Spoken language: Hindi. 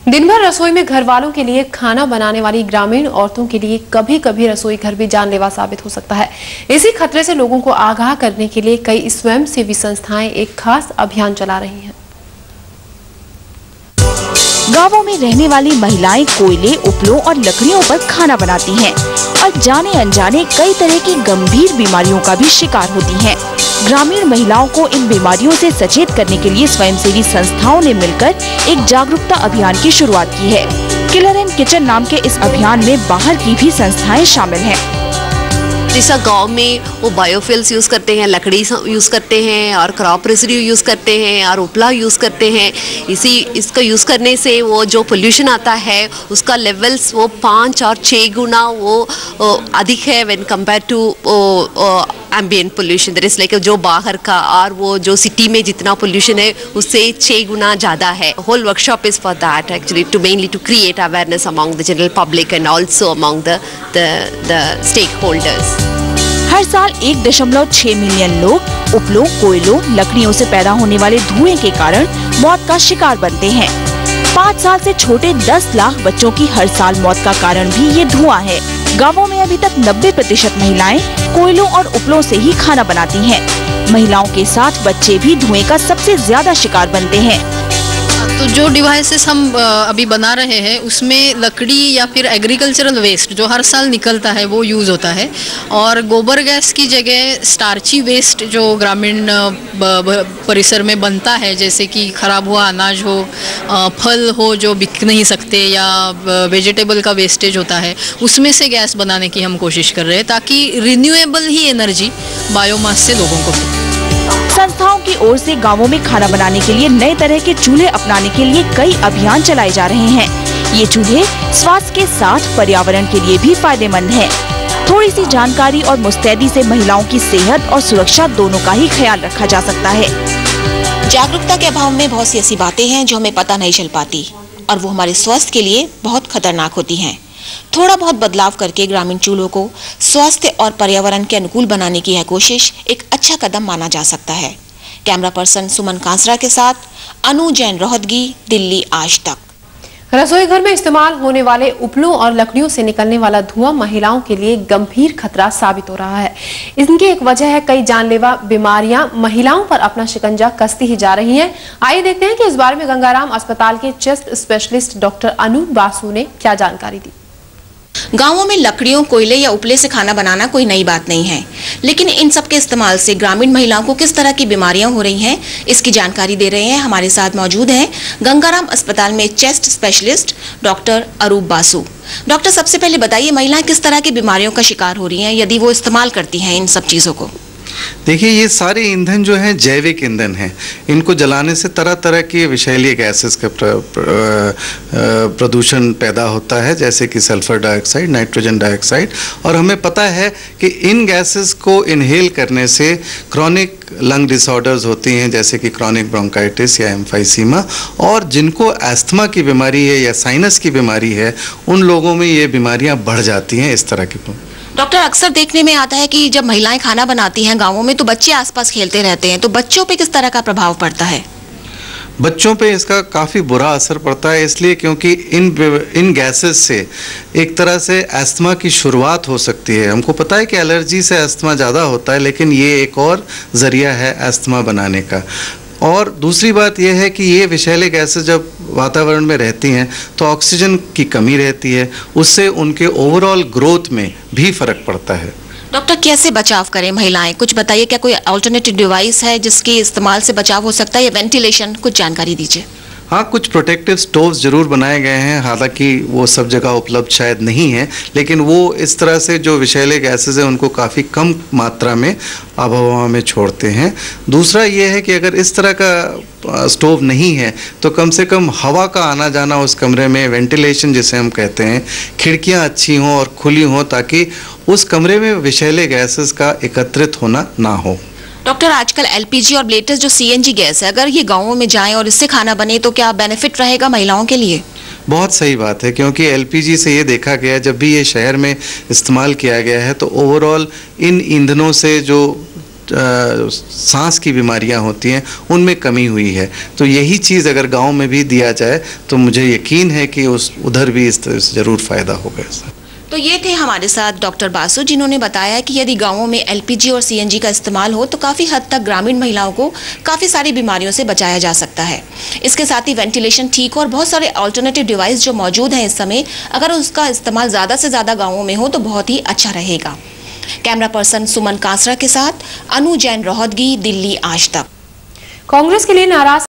दिन भर रसोई में घर वालों के लिए खाना बनाने वाली ग्रामीण औरतों के लिए कभी कभी रसोई घर भी जानलेवा साबित हो सकता है। इसी खतरे से लोगों को आगाह करने के लिए कई स्वयंसेवी संस्थाएं एक खास अभियान चला रही हैं। गांवों में रहने वाली महिलाएं कोयले, उपलों और लकड़ियों पर खाना बनाती हैं और जाने अनजाने कई तरह की गंभीर बीमारियों का भी शिकार होती हैं। ग्रामीण महिलाओं को इन बीमारियों से सचेत करने के लिए स्वयंसेवी संस्थाओं ने मिलकर एक जागरूकता अभियान की शुरुआत की है। किलर एंड किचन नाम के इस अभियान में बाहर की भी संस्थाएं शामिल हैं। जैसा गांव में वो बायोफ्यूल्स यूज़ करते हैं, लकड़ी यूज़ करते हैं और क्रॉप रेसिड्यू यूज़ करते हैं और उपला यूज़ करते हैं। इसका यूज़ करने से वो जो पोल्यूशन आता है उसका लेवल्स वो 5 और 6 गुना वो अधिक है when compare to ambient pollution. That is like जो बाहर का और वो जो सिटी में जितना पोल्यूशन है उससे 6 गुना ज़्यादा है। Whole workshop is for that actually to mainly to create awareness among the general public and also among the stake holders. हर साल 1.6 मिलियन लोग उपलों, कोयलों, लकड़ियों से पैदा होने वाले धुएं के कारण मौत का शिकार बनते हैं। 5 साल से छोटे 10 लाख बच्चों की हर साल मौत का कारण भी ये धुआं है। गांवों में अभी तक 90% महिलाएं कोयलों और उपलों से ही खाना बनाती हैं। महिलाओं के साथ बच्चे भी धुएं का सबसे ज्यादा शिकार बनते हैं। तो जो डिवाइसेस हम अभी बना रहे हैं उसमें लकड़ी या फिर एग्रीकल्चरल वेस्ट जो हर साल निकलता है वो यूज़ होता है और गोबर गैस की जगह स्टार्ची वेस्ट जो ग्रामीण परिसर में बनता है, जैसे कि खराब हुआ अनाज हो, फल हो जो बिक नहीं सकते या वेजिटेबल का वेस्टेज होता है, उसमें से गैस बनाने की हम कोशिश कर रहे हैं ताकि रिन्यूएबल ही एनर्जी बायोमास से लोगों को मिले। संस्थाओं की ओर से गांवों में खाना बनाने के लिए नए तरह के चूल्हे अपनाने के लिए कई अभियान चलाए जा रहे हैं। ये चूल्हे स्वास्थ्य के साथ पर्यावरण के लिए भी फायदेमंद हैं। थोड़ी सी जानकारी और मुस्तैदी से महिलाओं की सेहत और सुरक्षा दोनों का ही ख्याल रखा जा सकता है। जागरूकता के अभाव में बहुत सी ऐसी बातें हैं जो हमें पता नहीं चल पाती और वो हमारे स्वास्थ्य के लिए बहुत खतरनाक होती हैं। थोड़ा बहुत बदलाव करके ग्रामीण चूल्हों को स्वास्थ्य और पर्यावरण के अनुकूल बनाने की यह कोशिश एक अच्छा कदम माना जा सकता है। कैमरा पर्सन सुमन कांसरा के साथ अनु जैन, रोहतगी, दिल्ली आज तक। रसोई घर में इस्तेमाल होने वाले उपलों और लकड़ियों से निकलने वाला धुआं महिलाओं के लिए गंभीर खतरा साबित हो रहा है। इनकी एक वजह है कई जानलेवा बीमारियां महिलाओं पर अपना शिकंजा कसती ही जा रही हैं। आइए देखते हैं कि इस बारे में गंगाराम अस्पताल के chest specialist doctor Anoop Basu ने क्या जानकारी दी। गांवों में लकड़ियों, कोयले या उपले से खाना बनाना कोई नई बात नहीं है, लेकिन इन सब के इस्तेमाल से ग्रामीण महिलाओं को किस तरह की बीमारियां हो रही हैं, इसकी जानकारी दे रहे हैं। हमारे साथ मौजूद हैं गंगाराम अस्पताल में chest specialist doctor Anoop Basu. Doctor, सबसे पहले बताइए महिलाएं किस तरह की बीमारियों का शिकार हो रही हैं यदि वो इस्तेमाल करती हैं इन सब चीजों को? देखिए, ये सारे ईंधन जो हैं जैविक ईंधन हैं। इनको जलाने से तरह तरह की विषैली गैसेस का प्रदूषण पैदा होता है, जैसे कि सल्फर डाइऑक्साइड, नाइट्रोजन डाइऑक्साइड। और हमें पता है कि इन गैसेस को इनहेल करने से क्रॉनिक लंग डिसऑर्डर्स होती हैं, जैसे कि क्रॉनिक ब्रोंकाइटिस या एम्फाइसीमा। और जिनको अस्थमा की बीमारी है या साइनस की बीमारी है, उन लोगों में ये बीमारियां बढ़ जाती हैं इस तरह की। डॉक्टर, अक्सर देखने में आता है कि जब महिलाएं खाना बनाती हैं गांवों में तो बच्चे आसपास खेलते रहते हैं, तो बच्चों पे किस तरह का प्रभाव पड़ता है? बच्चों पे इसका काफ़ी बुरा असर पड़ता है, इसलिए क्योंकि इन गैसेस से एक तरह से अस्थमा की शुरुआत हो सकती है। हमको पता है कि एलर्जी से अस्थमा ज़्यादा होता है, लेकिन ये एक और ज़रिया है अस्थमा बनाने का। और दूसरी बात यह है कि ये विषैले गैसेस जब वातावरण में रहती हैं तो ऑक्सीजन की कमी रहती है, उससे उनके ओवरऑल ग्रोथ में भी फर्क पड़ता है। डॉक्टर, कैसे बचाव करें महिलाएं? कुछ बताइए, क्या कोई अल्टरनेटिव डिवाइस है जिसके इस्तेमाल से बचाव हो सकता है या वेंटिलेशन? कुछ जानकारी दीजिए। हाँ, कुछ प्रोटेक्टिव स्टोव्स ज़रूर बनाए गए हैं, हालांकि वो सब जगह उपलब्ध शायद नहीं है, लेकिन वो इस तरह से जो विषैले गैसेस हैं उनको काफ़ी कम मात्रा में आबोहवा में छोड़ते हैं। दूसरा ये है कि अगर इस तरह का स्टोव नहीं है तो कम से कम हवा का आना जाना उस कमरे में, वेंटिलेशन जिसे हम कहते हैं, खिड़कियाँ अच्छी हों और खुली हों ताकि उस कमरे में विषैले गैसेस का एकत्रित होना ना हो। डॉक्टर, आजकल एलपीजी और लेटेस्ट जो सीएनजी गैस है, अगर ये गांवों में जाएं और इससे खाना बने तो क्या बेनिफिट रहेगा महिलाओं के लिए? बहुत सही बात है, क्योंकि एलपीजी से ये देखा गया जब भी ये शहर में इस्तेमाल किया गया है तो ओवरऑल इन ईंधनों से जो सांस की बीमारियां होती हैं उनमें कमी हुई है। तो यही चीज़ अगर गांव में भी दिया जाए तो मुझे यकीन है कि उधर भी इस ज़रूर फ़ायदा होगा इसका। तो ये थे हमारे साथ डॉक्टर बासु, जिन्होंने बताया कि यदि गांवों में एलपीजी और सीएनजी का इस्तेमाल हो तो काफ़ी हद तक ग्रामीण महिलाओं को काफ़ी सारी बीमारियों से बचाया जा सकता है। इसके साथ ही वेंटिलेशन ठीक हो और बहुत सारे अल्टरनेटिव डिवाइस जो मौजूद हैं इस समय, अगर उसका इस्तेमाल ज़्यादा से ज़्यादा गाँवों में हो तो बहुत ही अच्छा रहेगा। कैमरा पर्सन सुमन कांसरा के साथ अनु जैन, रोहतगी, दिल्ली आज तक। कांग्रेस के लिए नाराज